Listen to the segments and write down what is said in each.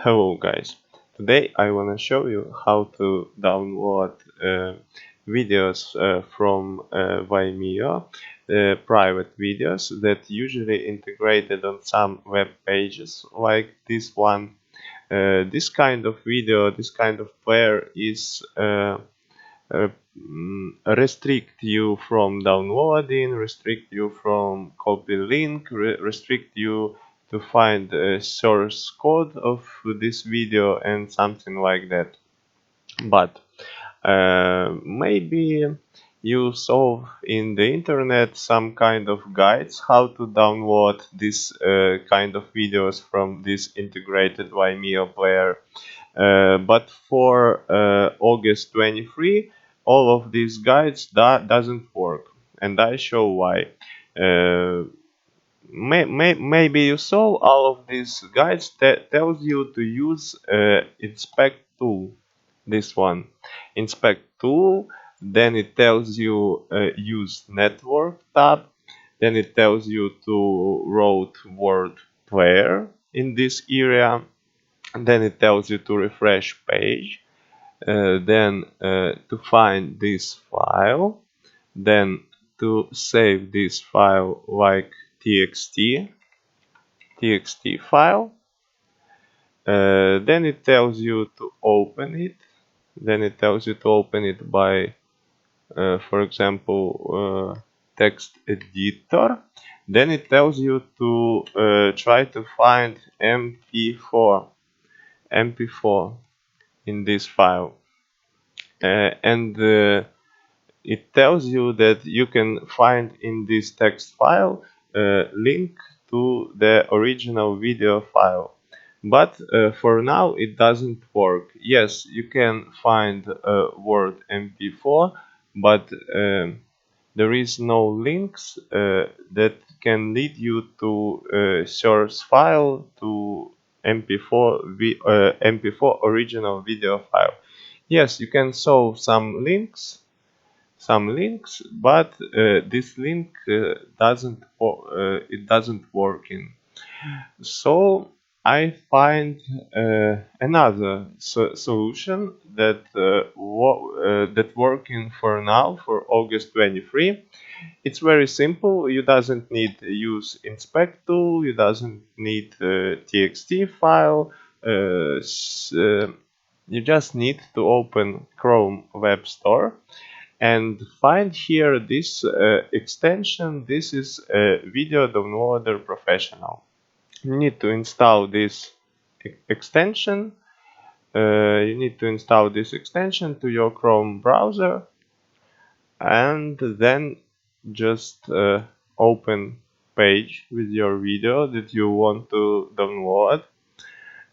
Hello guys, today I want to show you how to download videos from Vimeo, private videos that usually integrated on some web pages like this one. This kind of video, this kind of player is restrict you from downloading, restrict you from copy link, restrict you to find a source code of this video and something like that. But maybe you saw in the internet some kind of guides how to download this kind of videos from this integrated Vimeo player. But for August 23, all of these guides doesn't work, and I show why. Maybe you saw all of these guides that tells you to use inspect tool. This one, inspect tool. Then it tells you use network tab. Then it tells you to route word player in this area. And then it tells you to refresh page, then to find this file, then to save this file like txt file, then it tells you to open it, then it tells you to open it by for example text editor, then it tells you to try to find mp4 in this file, and it tells you that you can find in this text file link to the original video file, but for now it doesn't work. Yes, you can find word mp4, but there is no links that can lead you to source file to mp4 original video file. Yes, you can show some links, but this link doesn't work in. So I find another solution that that working for now for August 23. It's very simple. You doesn't need to use inspect tool. You doesn't need txt file. You just need to open Chrome Web Store and find here this extension. This is Video Downloader Professional. You need to install this extension. You need to install this extension to your Chrome browser, and then just open page with your video that you want to download.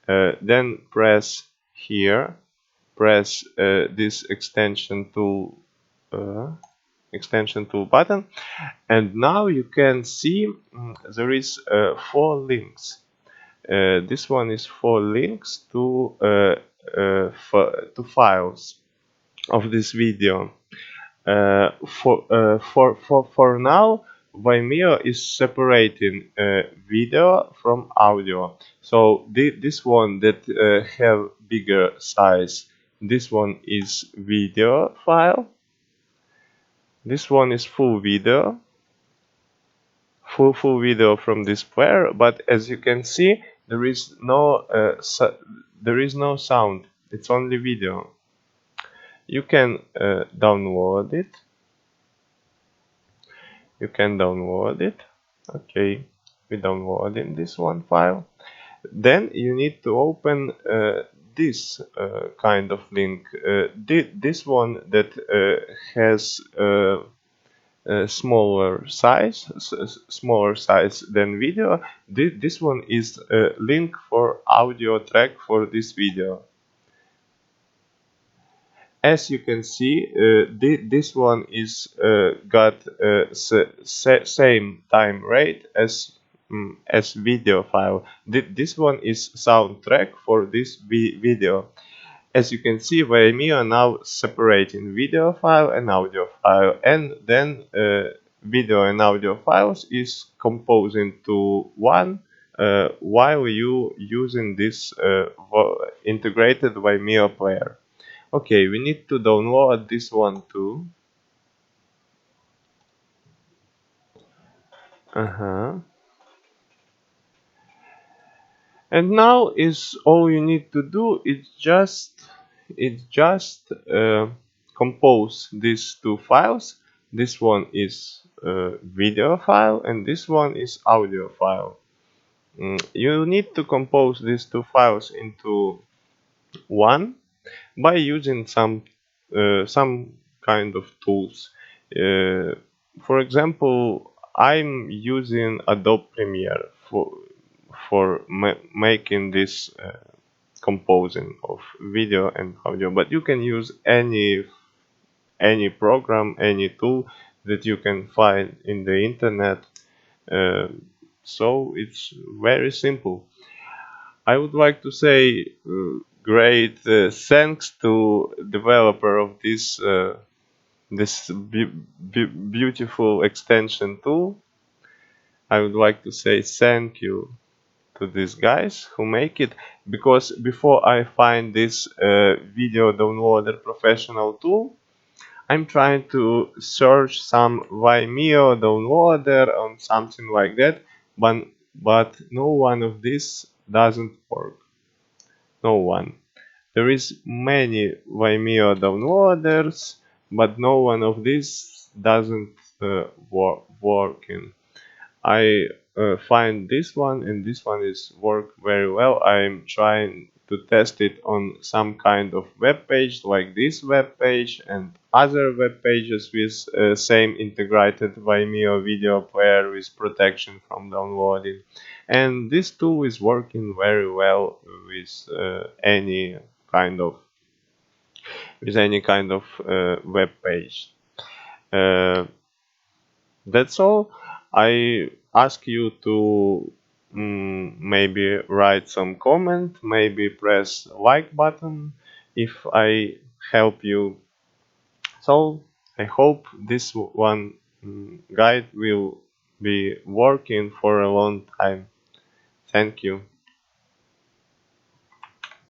Then press here, press this extension tool button, and now you can see there is 4 links. This one is 4 links to files of this video. For now, Vimeo is separating video from audio. So this one that have bigger size, this one is video file. This one is full video, full video from this player. But as you can see, there is no sound. It's only video. You can download it. You can download it. Okay, we downloading this one file. Then you need to open this kind of link. This one that has smaller size than video. This one is a link for audio track for this video. As you can see, this one is got same time rate as video file. This one is soundtrack for this video. As you can see, Vimeo now separating video file and audio file, and then video and audio files is composing to one while you using this integrated Vimeo player. Okay, we need to download this one too. And now is all you need to do. It's just compose these two files. This one is video file and this one is audio file. You need to compose these two files into one by using some kind of tools. Uh, for example, I'm using Adobe Premiere for making this composing of video and audio, but you can use any program, any tool that you can find in the internet. Uh, so it's very simple. I would like to say great thanks to developer of this beautiful extension tool. I would like to say thank you to these guys who make it, because before I find this video downloader professional tool, I'm trying to search some Vimeo downloader or something like that, but no one of this doesn't work. No one. There is many Vimeo downloaders, but no one of these doesn't working. I find this one and this one is work very well. I'm trying to test it on some kind of web page like this web page and other web pages with same integrated Vimeo video player with protection from downloading. And this tool is working very well with kind of any kind of web page. Uh, that's all. I ask you to maybe write some comment, maybe press like button if I help you. So I hope this one guide will be working for a long time. Thank you.